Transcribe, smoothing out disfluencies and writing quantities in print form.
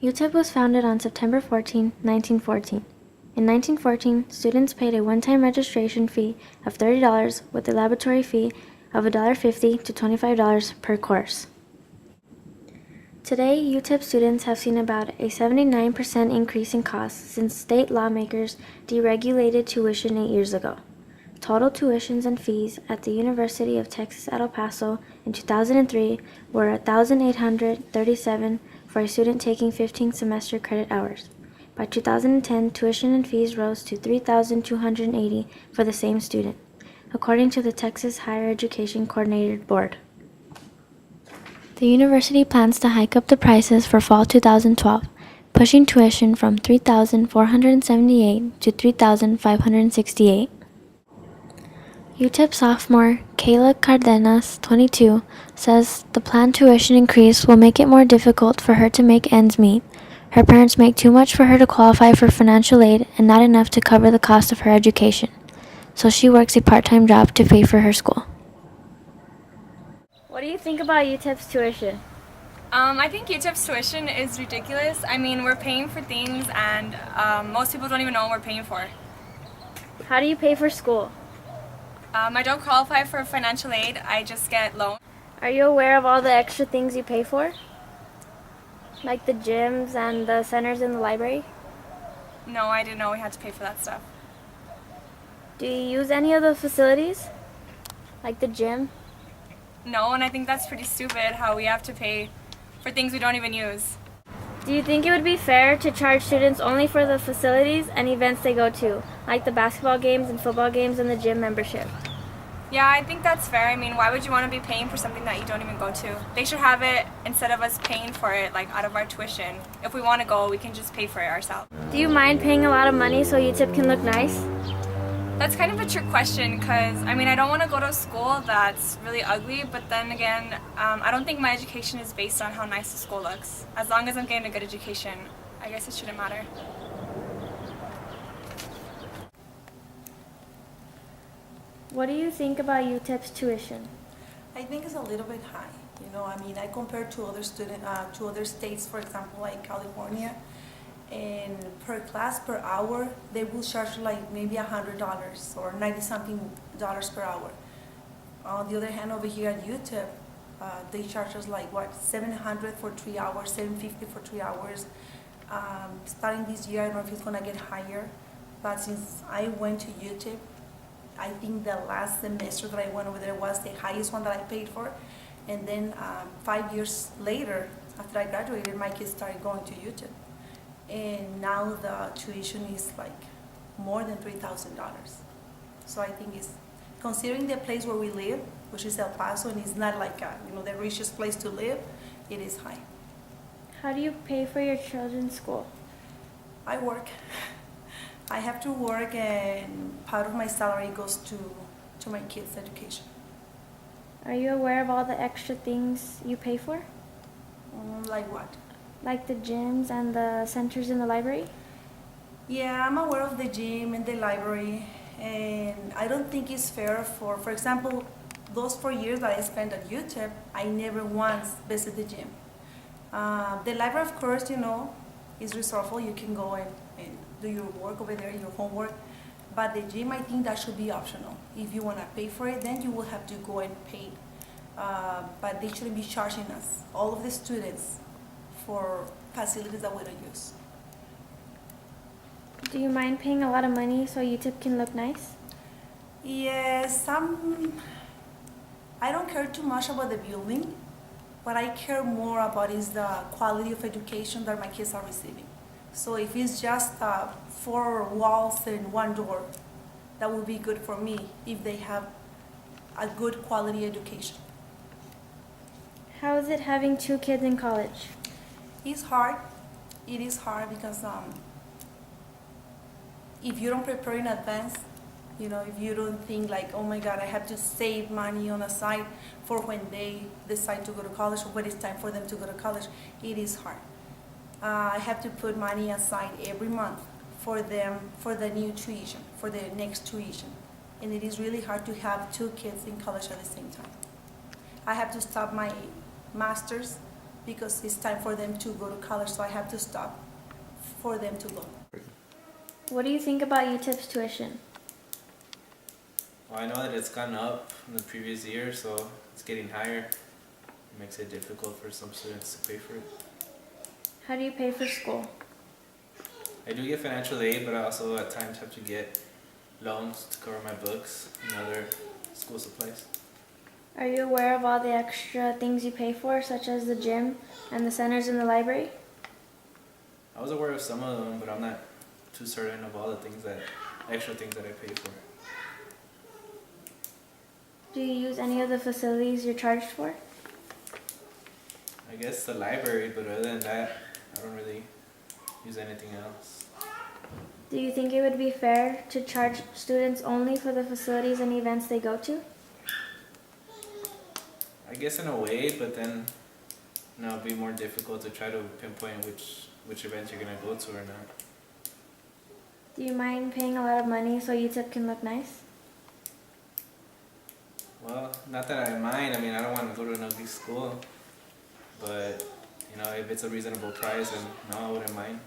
UTEP was founded on September 14, 1914. In 1914, students paid a one-time registration fee of $30 with a laboratory fee of $1.50 to $25 per course. Today, UTEP students have seen about a 79% increase in costs since state lawmakers deregulated tuition 8 years ago. Total tuitions and fees at the University of Texas at El Paso in 2003 were $1,837 for a student taking 15 semester credit hours. By 2010, tuition and fees rose to $3,280 for the same student, according to the Texas Higher Education Coordinated Board. The university plans to hike up the prices for fall 2012, pushing tuition from $3,478 to $3,568. UTEP sophomore Kayla Cardenas, 22, says the planned tuition increase will make it more difficult for her to make ends meet. Her parents make too much for her to qualify for financial aid and not enough to cover the cost of her education, so she works a part-time job to pay for her school. What do you think about UTEP's tuition? I think UTEP's tuition is ridiculous. I mean, we're paying for things and most people don't even know what we're paying for. How do you pay for school? I don't qualify for financial aid, I just get loans. Are you aware of all the extra things you pay for? Like the gyms and the centers in the library? No, I didn't know we had to pay for that stuff. Do you use any of the facilities? Like the gym? No, and I think that's pretty stupid how we have to pay for things we don't even use. Do you think it would be fair to charge students only for the facilities and events they go to, like the basketball games and football games and the gym membership? Yeah, I think that's fair. I mean, why would you want to be paying for something that you don't even go to? They should have it instead of us paying for it, like out of our tuition. If we want to go, we can just pay for it ourselves. Do you mind paying a lot of money so UTEP can look nice? That's kind of a trick question because, I mean, I don't want to go to a school that's really ugly, but then again, I don't think my education is based on how nice the school looks. As long as I'm getting a good education, I guess it shouldn't matter. What do you think about UTEP's tuition? I think it's a little bit high. I mean, I compare to other states, for example, like California, and per class per hour, they will charge like maybe $100 or 90-something dollars per hour. On the other hand, over here at UTEP, they charge us like what, $700 for 3 hours, $750 for 3 hours. Starting this year, I don't know if it's gonna get higher, but since I went to UTEP, I think the last semester that I went over there was the highest one that I paid for. And then 5 years later, after I graduated, my kids started going to UTEP. And now the tuition is like more than $3,000. So I think it's, considering the place where we live, which is El Paso, and it's not like the richest place to live, it is high. How do you pay for your children's school? I work. I have to work, and part of my salary goes to my kids' education. Are you aware of all the extra things you pay for? Like what? Like the gyms and the centers in the library? Yeah, I'm aware of the gym and the library, and I don't think it's fair for example, those 4 years that I spent at UTEP, I never once visited the gym. The library, of course, is resourceful. You can go and do your work over there, your homework. But the gym, I think that should be optional. If you want to pay for it, then you will have to go and pay. But they shouldn't be charging us, all of the students, for facilities that we don't use. Do you mind paying a lot of money so UTEP can look nice? Yes, I don't care too much about the building. What I care more about is the quality of education that my kids are receiving. So if it's just 4 walls and 1 door, that would be good for me if they have a good quality education. How is it having 2 kids in college? It's hard. It is hard because if you don't prepare in advance, if you don't think like, oh my God, I have to save money on the side for when they decide to go to college or when it's time for them to go to college, it is hard. I have to put money aside every month for them, for the new tuition, for the next tuition. And it is really hard to have 2 kids in college at the same time. I have to stop my master's because it's time for them to go to college, so I have to stop for them to go. What do you think about UTEP's tuition? Well, I know that it's gone up from the previous year, so it's getting higher. It makes it difficult for some students to pay for it. How do you pay for school? I do get financial aid, but I also at times have to get loans to cover my books and other school supplies. Are you aware of all the extra things you pay for, such as the gym and the centers in the library? I was aware of some of them, but I'm not too certain of all the extra things that I pay for. Do you use any of the facilities you're charged for? I guess the library, but other than that, I don't really use anything else. Do you think it would be fair to charge students only for the facilities and events they go to? I guess in a way, but then it'd be more difficult to try to pinpoint which events you're gonna go to or not. Do you mind paying a lot of money so UTEP can look nice? Well, not that I mind. I mean, I don't want to go to an ugly school, but if it's a reasonable price, then no, I wouldn't mind.